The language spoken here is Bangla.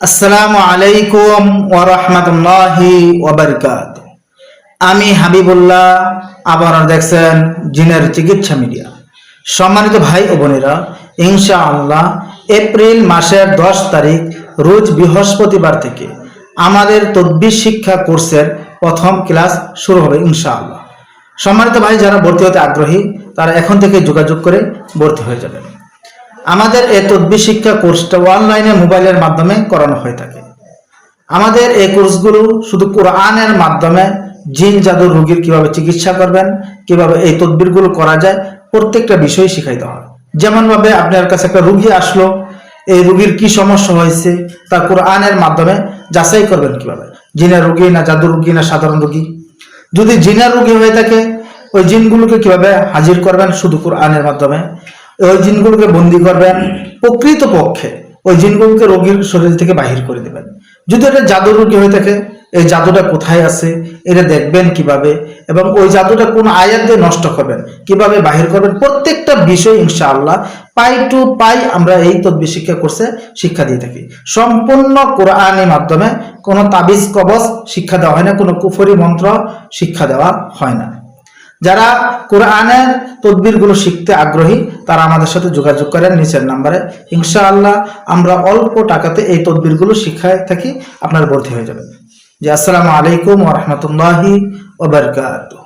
আসসালামু আলাইকুম ওয়া রাহমাতুল্লাহি ওয়া বারাকাতুহু। আমি হাবিবুল্লাহ, আপনারা দেখছেন জিনের চিকিৎসা মিডিয়া। সম্মানিত ভাই ও বোনেরা, ইনশাআল্লাহ এপ্রিল মাসের 10 তারিখ রোজ বৃহস্পতিবার থেকে আমাদের তদবির শিক্ষা কোর্সের প্রথম ক্লাস শুরু হবে ইনশাআল্লাহ। সম্মানিত ভাই, যারা ভর্তি হতে আগ্রহী তারা এখন থেকে যোগাযোগ করে ভর্তি হয়ে যাবেন। আমাদের এই তদবির শিক্ষা কোর্সটা অনলাইনে মোবাইলের মাধ্যমে করানো হয়ে থাকে। আমাদের এই কোর্সগুলো শুধু কোরআনের মাধ্যমে জিন জাদুর রোগীর কিভাবে চিকিৎসা করবেন, কিভাবে এই তদবিরগুলো করা যায়, প্রত্যেকটা বিষয় শিখাইতে হয়। যেমন ভাবে আপনার কাছে একটা রোগী আসলো, এই রোগীর কি সমস্যা হয়েছে তা কোরআনের মাধ্যমে যাচাই করবেন কিভাবে, জিনের রোগী না জাদুর রোগী না সাধারণ রোগী। যদি জিনের রোগী হয়ে থাকে ওই জিনগুলোকে কিভাবে হাজির করবেন শুধু কোরআনের মাধ্যমে, ওই জিনগুলোকে বন্দি করবেন, প্রকৃত পক্ষে ওই জিনগুলোকে রোগীর শরীর থেকে বাহির করে দেবেন। যদি এটা জাদুর রোগী হয়ে থাকে এই জাদুটা কোথায় আছে এটা দেখবেন কিভাবে, এবং ওই জাদুটা কোন আয়াত দিয়ে নষ্ট করবেন, কিভাবে বাহির করবেন, প্রত্যেকটা বিষয় ইনশাআল্লাহ পাই টু পাই আমরা এই তদবির শিক্ষা কোর্সে শিক্ষা দিয়ে থাকি। সম্পূর্ণ কোরআনের মাধ্যমে, কোনো তাবিজ কবজ শিক্ষা দেওয়া হয় না, কোনো কুফরি মন্ত্র শিক্ষা দেওয়া হয় না। যারা কোরআনের তদবিরগুলো শিখতে আগ্রহী তারা আমাদের সাথে যোগাযোগ করেন নিচের নাম্বারে। ইনশাআল্লাহ আমরা অল্প টাকাতে এই তদবিরগুলো শিখায় থাকি, আপনারা ভর্তি হয়ে যাবেন। জি, আসসালামু আলাইকুম ওয়া রাহমাতুল্লাহি ওয়া বারাকাতুহু।